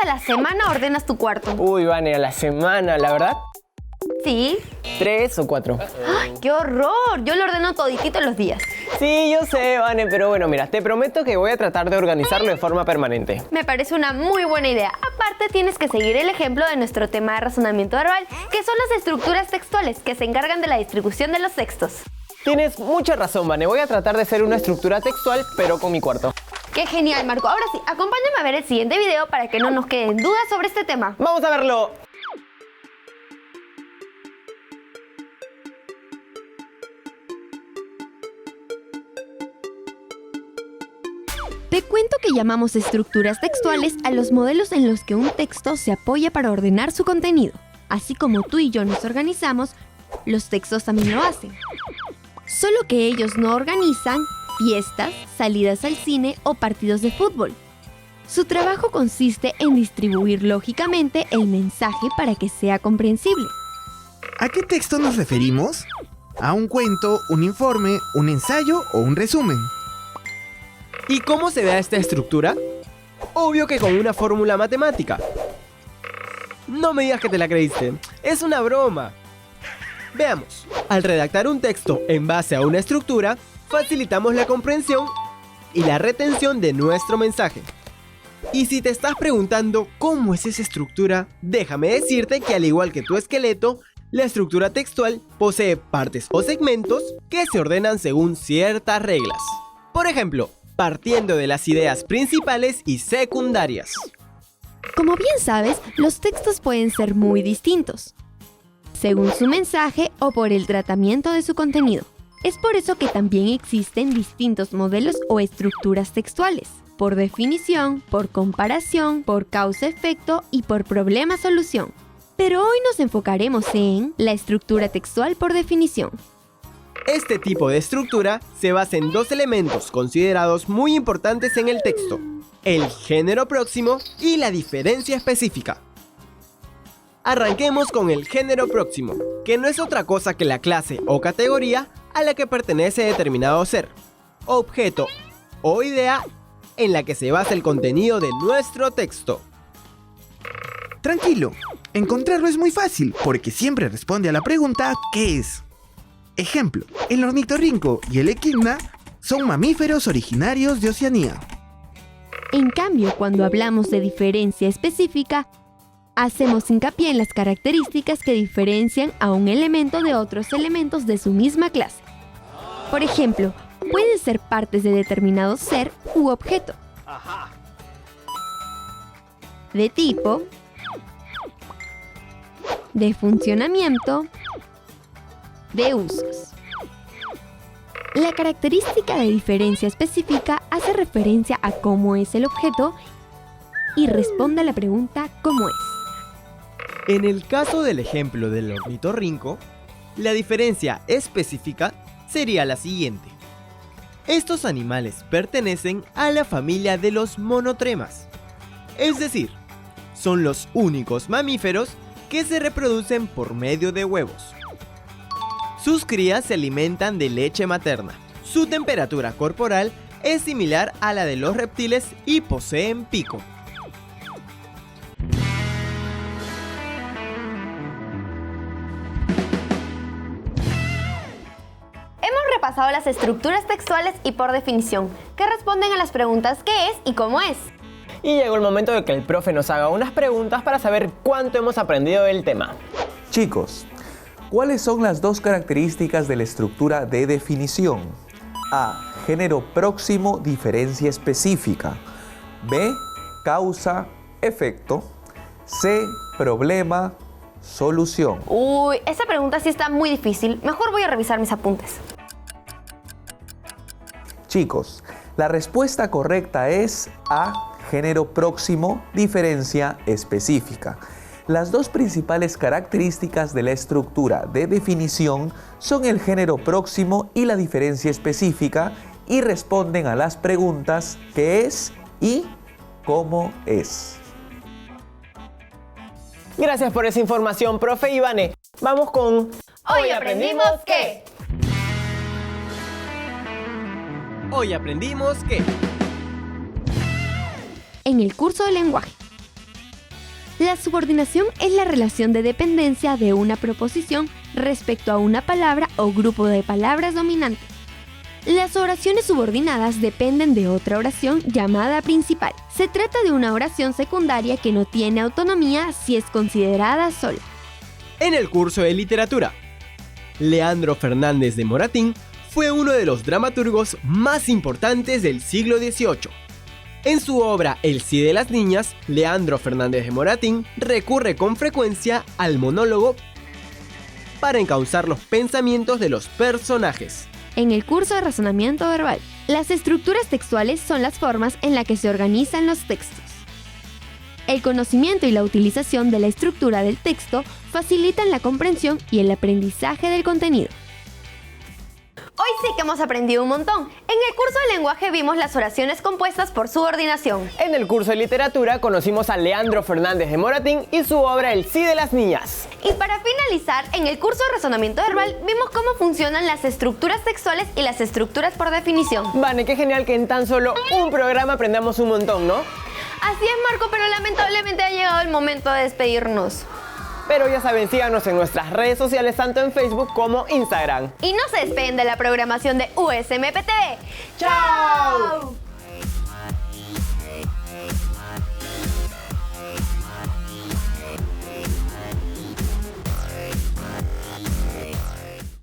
la semana ordenas tu cuarto? Uy, Vane, a la semana, la verdad, Sí. 3 o 4. ¡Ay, qué horror! Yo lo ordeno toditito los días. Sí, yo sé, Vane, pero bueno, mira, te prometo que voy a tratar de organizarlo de forma permanente. Me parece una muy buena idea. Aparte, tienes que seguir el ejemplo de nuestro tema de razonamiento verbal, que son las estructuras textuales que se encargan de la distribución de los textos. Tienes mucha razón, Vane. Voy a tratar de hacer una estructura textual, pero con mi cuarto. ¡Qué genial, Marco! Ahora sí, acompáñame a ver el siguiente video para que no nos queden dudas sobre este tema. ¡Vamos a verlo! Te cuento que llamamos estructuras textuales a los modelos en los que un texto se apoya para ordenar su contenido. Así como tú y yo nos organizamos, los textos también lo hacen. Solo que ellos no organizan fiestas, salidas al cine o partidos de fútbol. Su trabajo consiste en distribuir lógicamente el mensaje para que sea comprensible. ¿A qué texto nos referimos? ¿A un cuento, un informe, un ensayo o un resumen? ¿Y cómo se da esta estructura? Obvio que con una fórmula matemática. No me digas que te la creíste, es una broma. Veamos, al redactar un texto en base a una estructura, facilitamos la comprensión y la retención de nuestro mensaje. Y si te estás preguntando cómo es esa estructura, déjame decirte que al igual que tu esqueleto, la estructura textual posee partes o segmentos que se ordenan según ciertas reglas. Por ejemplo, partiendo de las ideas principales y secundarias. Como bien sabes, los textos pueden ser muy distintos, según su mensaje o por el tratamiento de su contenido. Es por eso que también existen distintos modelos o estructuras textuales, por definición, por comparación, por causa-efecto y por problema-solución. Pero hoy nos enfocaremos en la estructura textual por definición. Este tipo de estructura se basa en dos elementos considerados muy importantes en el texto: el género próximo y la diferencia específica. Arranquemos con el género próximo, que no es otra cosa que la clase o categoría a la que pertenece determinado ser, objeto o idea en la que se basa el contenido de nuestro texto. Tranquilo, encontrarlo es muy fácil porque siempre responde a la pregunta ¿qué es? Ejemplo, el ornitorrinco y el equidna son mamíferos originarios de Oceanía. En cambio, cuando hablamos de diferencia específica, hacemos hincapié en las características que diferencian a un elemento de otros elementos de su misma clase. Por ejemplo, pueden ser partes de determinado ser u objeto, de tipo, de funcionamiento, de usos. La característica de diferencia específica hace referencia a cómo es el objeto y responde a la pregunta ¿cómo es? En el caso del ejemplo del ornitorrinco, la diferencia específica sería la siguiente. Estos animales pertenecen a la familia de los monotremas, es decir, son los únicos mamíferos que se reproducen por medio de huevos. Sus crías se alimentan de leche materna. Su temperatura corporal es similar a la de los reptiles y poseen pico. Hemos repasado las estructuras textuales y por definición, que responden a las preguntas ¿qué es y cómo es? Y llegó el momento de que el profe nos haga unas preguntas para saber cuánto hemos aprendido del tema. Chicos, ¿cuáles son las dos características de la estructura de definición? A. Género próximo, diferencia específica. B. Causa, efecto. C. Problema, solución. Uy, esa pregunta sí está muy difícil. Mejor voy a revisar mis apuntes. Chicos, la respuesta correcta es A. Género próximo, diferencia específica. Las dos principales características de la estructura de definición son el género próximo y la diferencia específica y responden a las preguntas ¿qué es? Y ¿cómo es? Gracias por esa información, profe Ivane. Vamos con... Hoy aprendimos que... Hoy aprendimos que... En el curso de lenguaje. La subordinación es la relación de dependencia de una proposición respecto a una palabra o grupo de palabras dominante. Las oraciones subordinadas dependen de otra oración llamada principal. Se trata de una oración secundaria que no tiene autonomía si es considerada sola. En el curso de literatura, Leandro Fernández de Moratín fue uno de los dramaturgos más importantes del siglo XVIII. En su obra El Cid de las Niñas, Leandro Fernández de Moratín recurre con frecuencia al monólogo para encauzar los pensamientos de los personajes. En el curso de razonamiento verbal, las estructuras textuales son las formas en las que se organizan los textos. El conocimiento y la utilización de la estructura del texto facilitan la comprensión y el aprendizaje del contenido. Hoy sí que hemos aprendido un montón. En el curso de lenguaje vimos las oraciones compuestas por subordinación. En el curso de literatura conocimos a Leandro Fernández de Moratín y su obra El Cid de las Niñas. Y para finalizar, en el curso de razonamiento verbal vimos cómo funcionan las estructuras textuales y las estructuras por definición. Vane, qué genial que en tan solo un programa aprendamos un montón, ¿no? Así es, Marco, pero lamentablemente ha llegado el momento de despedirnos. Pero ya saben, síganos en nuestras redes sociales, tanto en Facebook como Instagram. Y no se despeguen de la programación de USMPTV. ¡Chao!